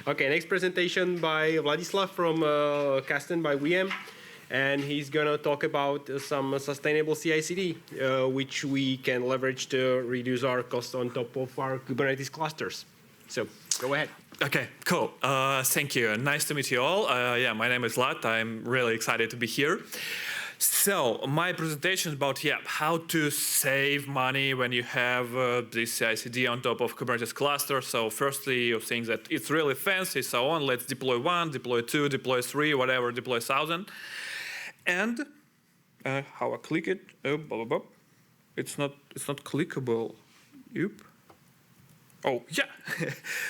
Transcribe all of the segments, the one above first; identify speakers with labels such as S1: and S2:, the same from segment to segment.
S1: Okay, next presentation by Vladislav from Kasten by VM. And he's going to talk about some sustainable CI/CD, which we can leverage to reduce our cost on top of our Kubernetes clusters. So go ahead.
S2: Okay, cool. Thank you. Nice to meet you all. Yeah, my name is Vlad. I'm really excited to be here. So my presentation is about how to save money when you have this CI/CD on top of Kubernetes cluster. So firstly, you think that it's really fancy, so on. Let's deploy 1, deploy 2, deploy 3, whatever, deploy 1,000. And how I click it? Oh, blah, blah, blah. It's not clickable. Oop. Oh yeah.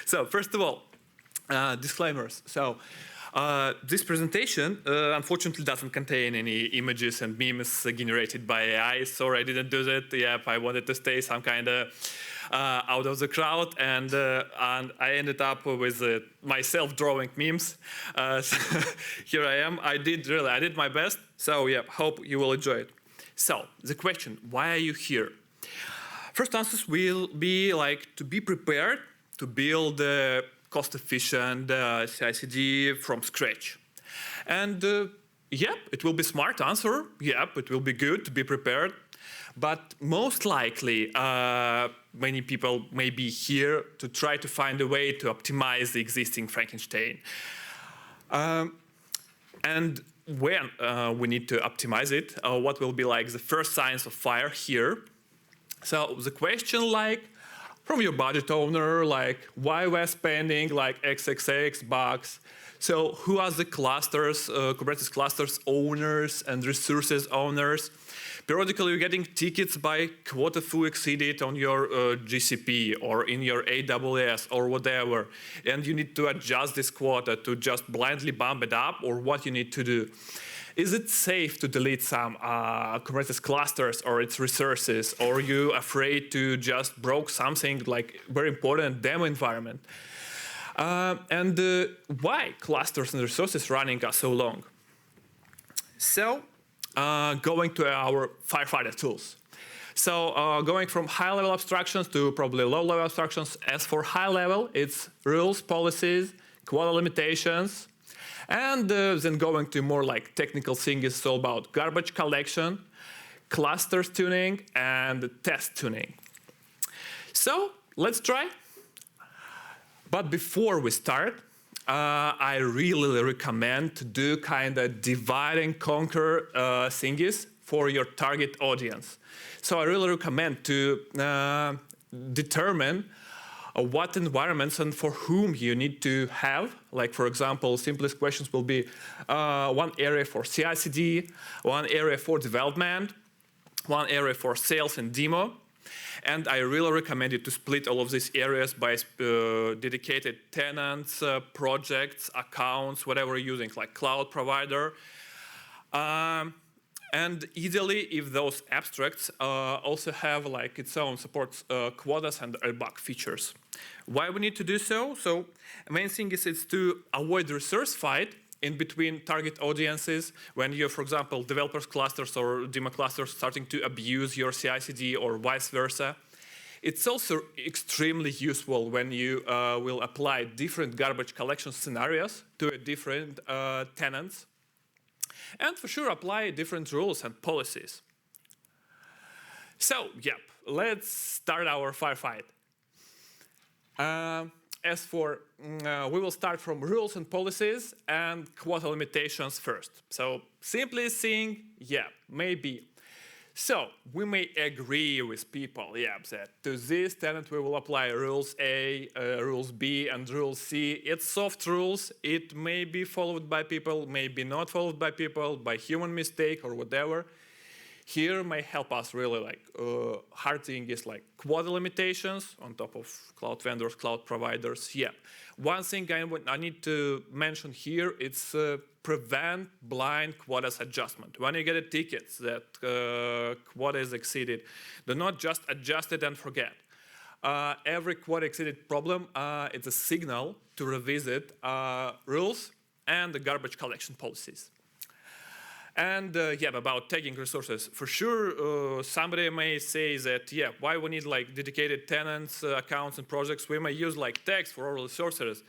S2: So first of all, disclaimers. So. This presentation unfortunately doesn't contain any images and memes generated by AI. Sorry, I didn't do that. Yep, I wanted to stay some kind of out of the crowd, and I ended up with myself drawing memes. So here I am. I did my best. So yeah, hope you will enjoy it. So the question: why are you here? First answers will be like to be prepared to build cost-efficient CI/CD from scratch. And yep, it will be smart answer. Yep, it will be good to be prepared. But most likely, many people may be here to try to find a way to optimize the existing Frankenstein. And when we need to optimize it, what will be like the first signs of fire here? So the question like, from your budget owner, like why we're spending like XXX bucks. So who are the clusters, Kubernetes clusters owners and resources owners? Periodically, you're getting tickets by quota foo exceeded on your GCP or in your AWS or whatever. And you need to adjust this quota to just blindly bump it up, or what you need to do. Is it safe to delete some Kubernetes clusters or its resources, or are you afraid to just broke something like very important demo environment? And why clusters and resources running are so long? So going to our firefighter tools. So going from high-level abstractions to probably low-level abstractions. As for high-level, it's rules, policies, quota limitations. And then going to more like technical thing is all about garbage collection, clusters tuning, and test tuning. So let's try. But before we start, I really recommend to do kind of divide and conquer thingies for your target audience. So I really recommend to determine what environments and for whom you need to have. Like, for example, simplest questions will be one area for CI/CD, one area for development, one area for sales and demo. And I really recommend you to split all of these areas by dedicated tenants, projects, accounts, whatever you're using, like cloud provider. And ideally, if those abstracts also have like its own supports quotas and bug features. Why we need to do so? So the main thing is it's to avoid resource fight in between target audiences when you, for example, developers clusters or demo clusters starting to abuse your CI/CD or vice versa. It's also extremely useful when you will apply different garbage collection scenarios to different tenants. And for sure, apply different rules and policies. So, yep, let's start our firefight. As for, we will start from rules and policies and quota limitations first. So, simply saying, yeah, maybe. So, we may agree with people, that to this tenant we will apply rules A, rules B, and rules C. It's soft rules. It may be followed by people, may be not followed by people, by human mistake or whatever. Here may help us really like hard thing is like quota limitations on top of cloud vendors, cloud providers. Yeah, one thing I need to mention here, it's prevent blind quotas adjustment. When you get a ticket that quota is exceeded, do not just adjust it and forget. Every quota exceeded problem, it's a signal to revisit rules and the garbage collection policies. And about tagging resources, for sure, somebody may say that, why we need like dedicated tenants, accounts, and projects? We may use like tags for all resources.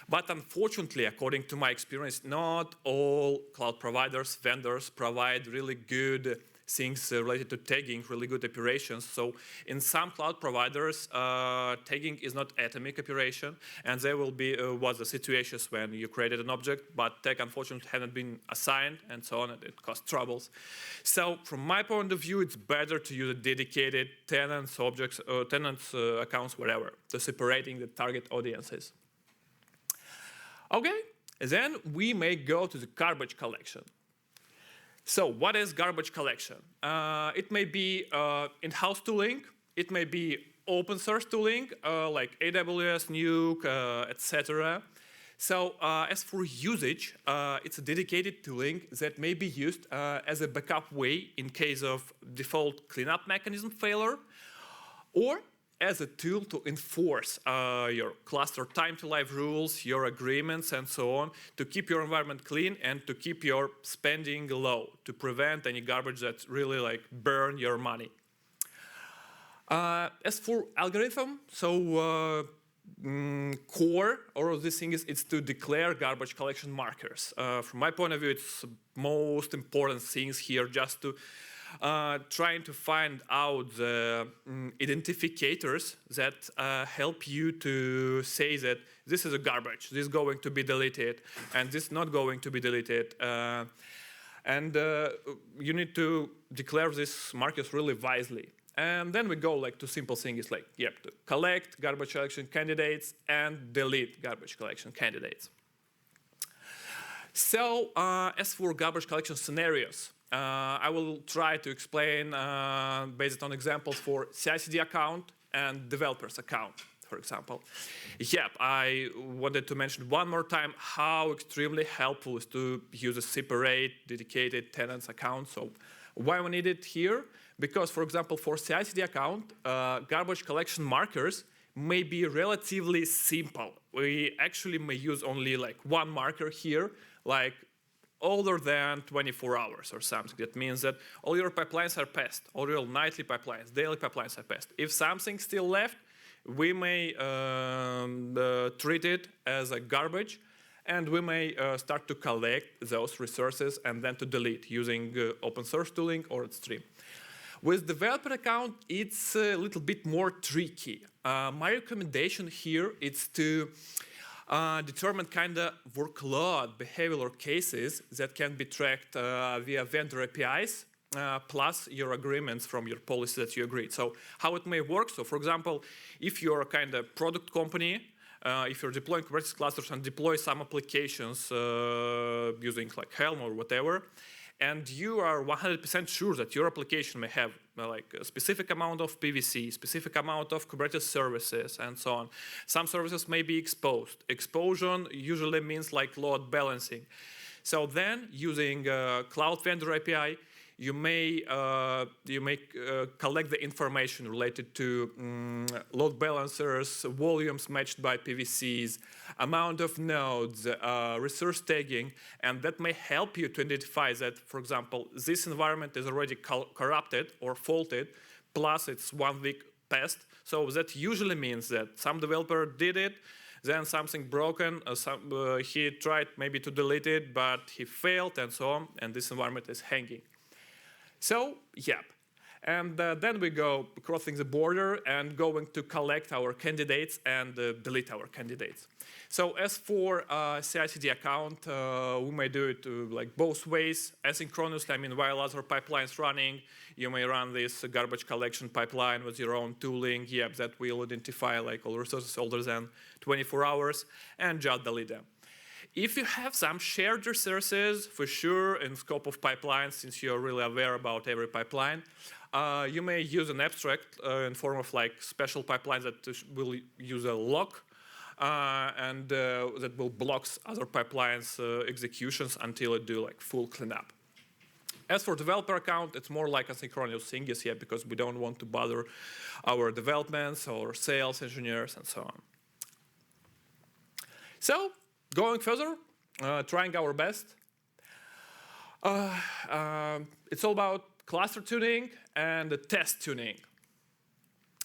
S2: But unfortunately, according to my experience, not all cloud providers, vendors provide really good things related to tagging, really good operations. So in some cloud providers, tagging is not atomic operation, and there will be was the situations when you created an object, but tag unfortunately hadn't been assigned, and so on, and it caused troubles. So from my point of view, it's better to use a dedicated tenants, objects, tenants accounts, whatever, to separating the target audiences. Okay, then we may go to the garbage collection. So what is garbage collection? It may be in-house tooling. It may be open source tooling like AWS, Nuke, etc. So as for usage, it's a dedicated tooling that may be used as a backup way in case of default cleanup mechanism failure, or as a tool to enforce your cluster time to live rules, your agreements, and so on, to keep your environment clean and to keep your spending low, to prevent any garbage that really like burn your money. As for algorithm, so core or this thing is it's to declare garbage collection markers. From my point of view, it's most important things here just to trying to find out the identifiers that help you to say that this is a garbage, this is going to be deleted, and this is not going to be deleted. And you need to declare these markers really wisely. And then we go like to simple things like, yep, to collect garbage collection candidates and delete garbage collection candidates. So as for garbage collection scenarios, I will try to explain based on examples for CI/CD account and developer's account, for example. Yep, I wanted to mention one more time how extremely helpful is to use a separate, dedicated tenants account. So why we need it here? Because, for example, for CI/CD account, garbage collection markers may be relatively simple. We actually may use only like one marker here, like older than 24 hours or something. That means that all your pipelines are passed, all your nightly pipelines, daily pipelines are passed. If something's still left, we may treat it as a garbage, and we may start to collect those resources and then to delete using open source tooling or stream. With developer account, it's a little bit more tricky. My recommendation here is to determine kind of workload behavioral cases that can be tracked via vendor APIs, plus your agreements from your policy that you agreed. So how it may work, so for example, if you're a kind of product company, if you're deploying Kubernetes clusters and deploy some applications using like Helm or whatever, and you are 100% sure that your application may have like a specific amount of PVC, specific amount of Kubernetes services, and so on. Some services may be exposed. Exposure usually means like load balancing. So then, using Cloud Vendor API, you may collect the information related to load balancers, volumes matched by PVCs, amount of nodes, resource tagging, and that may help you to identify that, for example, this environment is already corrupted or faulted, plus it's 1 week past. So that usually means that some developer did it, then something broken, he tried maybe to delete it, but he failed, and so on, and this environment is hanging. So, yep. And then we go crossing the border and going to collect our candidates and delete our candidates. So as for CI/CD account, we may do it like both ways. Asynchronously, I mean, while other pipelines running, you may run this garbage collection pipeline with your own tooling. Yep, that will identify like all resources older than 24 hours and just delete them. If you have some shared resources, for sure, in scope of pipelines, since you're really aware about every pipeline, you may use an abstract in form of like special pipelines that will use a lock and that will block other pipelines executions until it do like full cleanup. As for developer account, it's more like asynchronous thing is here because we don't want to bother our developments or sales engineers and so on. So, going further, trying our best. It's all about cluster tuning and test tuning.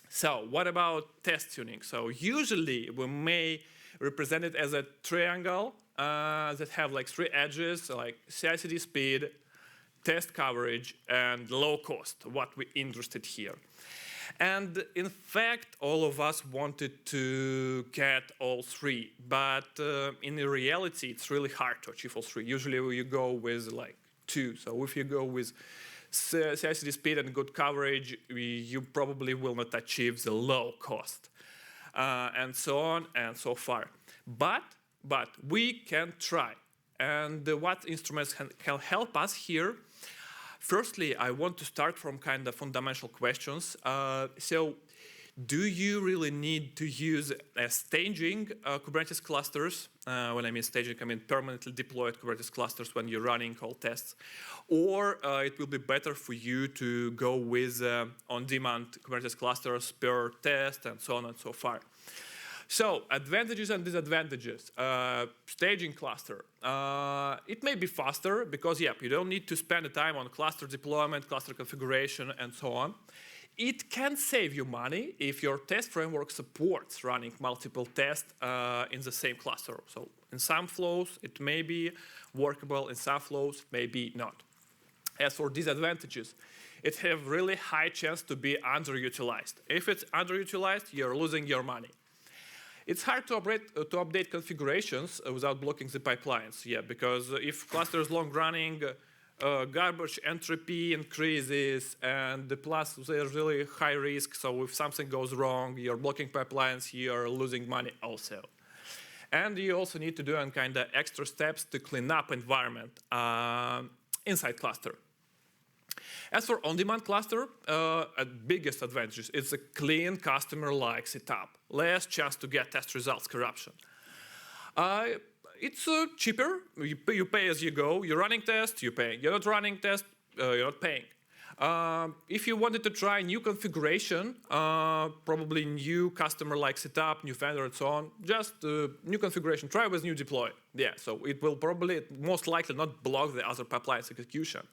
S2: So what about test tuning? So usually we may represented as a triangle that have like 3 edges, like CI/CD speed, test coverage, and low cost, what we're interested here. And in fact, all of us wanted to get all 3, but in reality, it's really hard to achieve all 3. Usually you go with like 2. So if you go with CI/CD speed and good coverage, you probably will not achieve the low cost, and so on and so far. But we can try. And what instruments can help us here? Firstly, I want to start from kind of fundamental questions. So do you really need to use staging Kubernetes clusters? When I mean staging, I mean permanently deployed Kubernetes clusters when you're running all tests. Or it will be better for you to go with on-demand Kubernetes clusters per test and so on and so far. So advantages and disadvantages. Staging cluster. It may be faster because, yeah, you don't need to spend the time on cluster deployment, cluster configuration, and so on. It can save you money if your test framework supports running multiple tests in the same cluster. So in some flows, it may be workable. In some flows, maybe not. As for disadvantages, it has really high chance to be underutilized. If it's underutilized, you're losing your money. It's hard to update configurations without blocking the pipelines, yeah, because if cluster is long running, garbage entropy increases, and plus there's really high risk, so if something goes wrong, you're blocking pipelines, you're losing money also. And you also need to do kind of extra steps to clean up environment inside cluster. As for on-demand cluster, biggest advantage is a clean customer-like setup, less chance to get test results corruption. It's cheaper. You pay as you go. You're running tests, you pay. You're not running tests, you're not paying. If you wanted to try new configuration, probably new customer-like setup, new vendor, and so on, just new configuration. Try with new deploy. Yeah, so it will probably, most likely, not block the other pipeline's execution.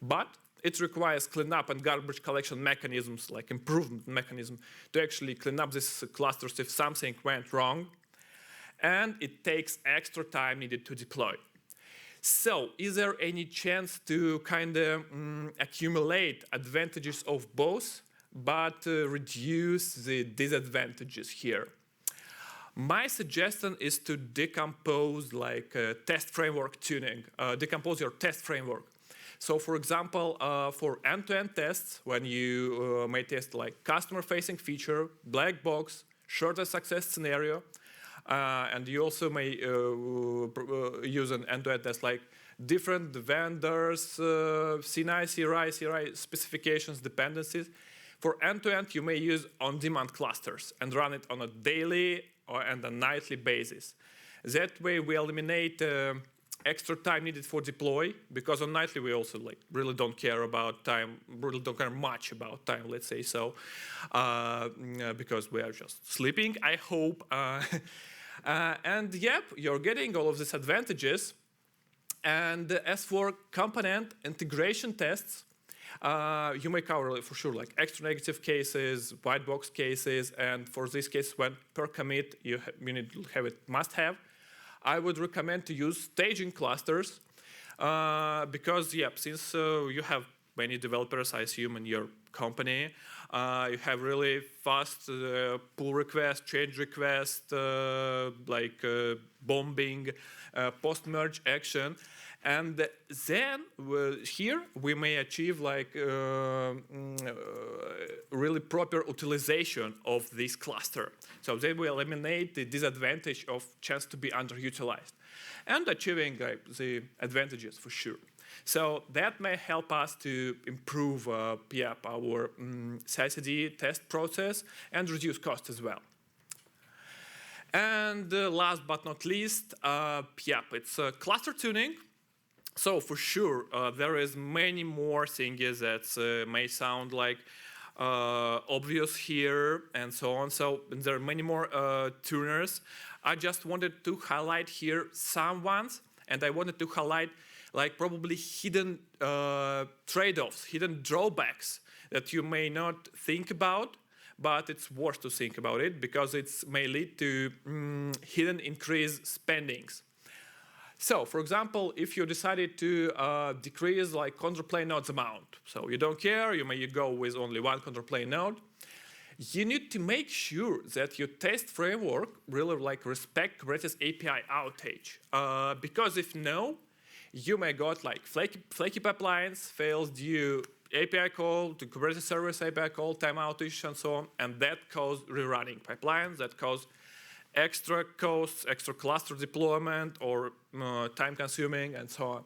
S2: But it requires cleanup and garbage collection mechanisms, like improvement mechanism, to actually clean up these clusters if something went wrong. And it takes extra time needed to deploy. So is there any chance to kind of accumulate advantages of both, but reduce the disadvantages here? My suggestion is to decompose like test framework tuning, decompose your test framework. So for example, for end-to-end tests, when you may test like customer-facing feature, black box, shortest success scenario, and you also may use an end-to-end test like different vendors, CNI, CRI specifications, dependencies. For end-to-end, you may use on-demand clusters and run it on a daily and a nightly basis. That way, we eliminate extra time needed for deploy, because on nightly we also like really don't care about time, really don't care much about time, let's say so, because we are just sleeping, I hope. And yep, you're getting all of these advantages. And as for component integration tests, you may cover for sure like extra negative cases, white box cases, and for this case, when per commit you need to have it must have. I would recommend to use staging clusters because, yeah, since you have many developers, I assume, in your company, you have really fast pull request, change request, like bombing, post-merge action. And then here we may achieve like really proper utilization of this cluster. So they will eliminate the disadvantage of chance to be underutilized and achieving the advantages for sure. So that may help us to improve our CI/CD test process and reduce cost as well. And last but not least, it's cluster tuning. So for sure, there is many more things that may sound like obvious here and so on. So there are many more tuners. I just wanted to highlight here some ones, and I wanted to highlight like probably hidden trade-offs, hidden drawbacks that you may not think about, but it's worth to think about it because it may lead to hidden increased spendings. So, for example, if you decided to decrease like control plane nodes amount, so you don't care, you may go with only one control plane node, you need to make sure that your test framework really like respect Kubernetes API outage. Because if no, you may got like flaky pipelines, fails due API call to Kubernetes service API call, time outage, and so on, and that cause rerunning pipelines, that cause extra costs, extra cluster deployment, or time consuming, and so on.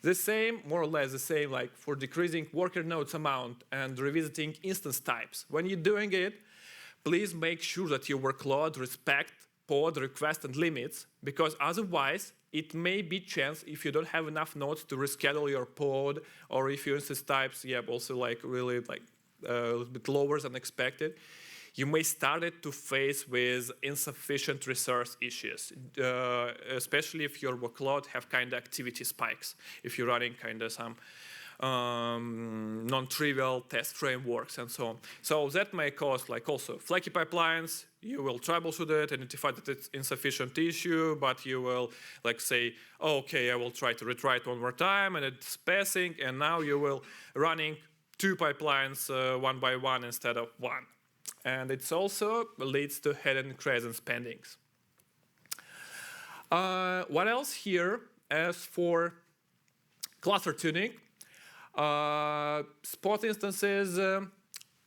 S2: The same, more or less the same, like for decreasing worker nodes amount and revisiting instance types. When you're doing it, please make sure that your workload respect pod request and limits, because otherwise it may be chance if you don't have enough nodes to reschedule your pod, or if your instance types, also like really like a little bit lower than expected, you may start it to face with insufficient resource issues, especially if your workload have kind of activity spikes, if you're running kind of some non-trivial test frameworks and so on. So that may cause like also flaky pipelines. You will troubleshoot it, identify that it's insufficient issue, but you will like say, oh, okay, I will try to retry it one more time, and it's passing, and now you will running 2 pipelines one by one instead of one. And it also leads to hidden credit spendings. What else here? As for cluster tuning, spot instances,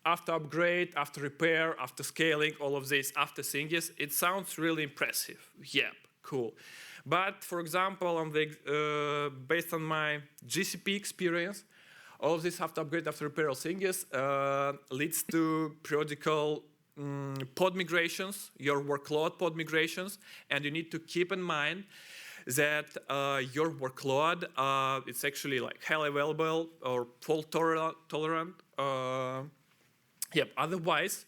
S2: after upgrade, after repair, after scaling, all of this, after things, it sounds really impressive. Yep, cool. But for example, on the, based on my GCP experience, all of this after upgrade, after repair, things leads to periodical pod migrations, your workload pod migrations, and you need to keep in mind that your workload it's actually like highly available or fault tolerant. Otherwise,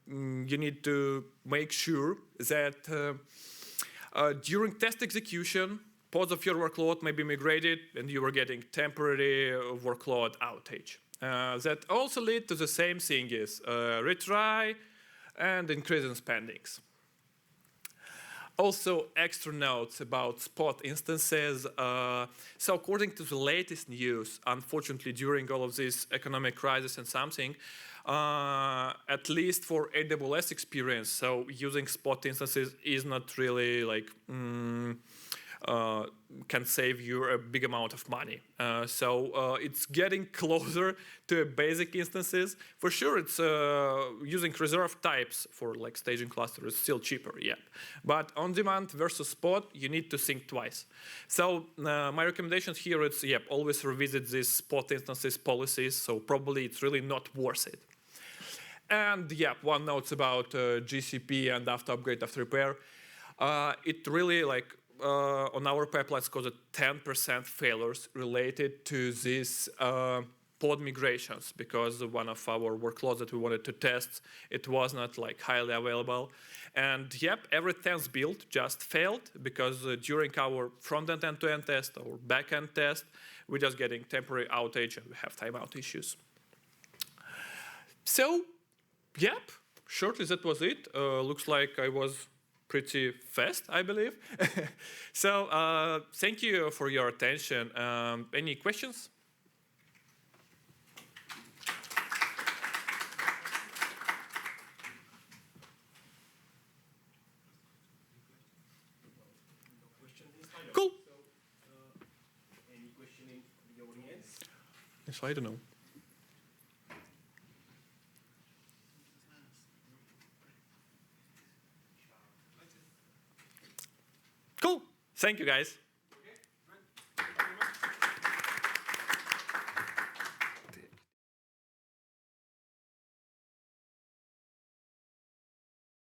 S2: you need to make sure that during test execution, pods of your workload may be migrated and you are getting temporary workload outage. That also lead to the same thing is retry and increase in spendings. Also, extra notes about spot instances. So according to the latest news, unfortunately, during all of this economic crisis and something, at least for AWS experience, so using spot instances is not really like can save you a big amount of money. So it's getting closer to basic instances. For sure, it's using reserved types for like staging cluster is still cheaper, But on demand versus spot, you need to think twice. So my recommendations here is, always revisit these spot instances policies. So probably it's really not worth it. And one note about GCP and after upgrade, after repair. It really like on our pipelines caused 10% failures related to these pod migrations, because one of our workloads that we wanted to test, it was not like highly available. And every 10th build just failed because during our front-end end-to-end test or back-end test, we're just getting temporary outage and we have timeout issues. So, shortly that was it. Looks like I was pretty fast, I believe. So thank you for your attention. Any questions? Cool.
S1: Any question in the audience?
S2: Yes, I don't know. Cool. Thank you, guys.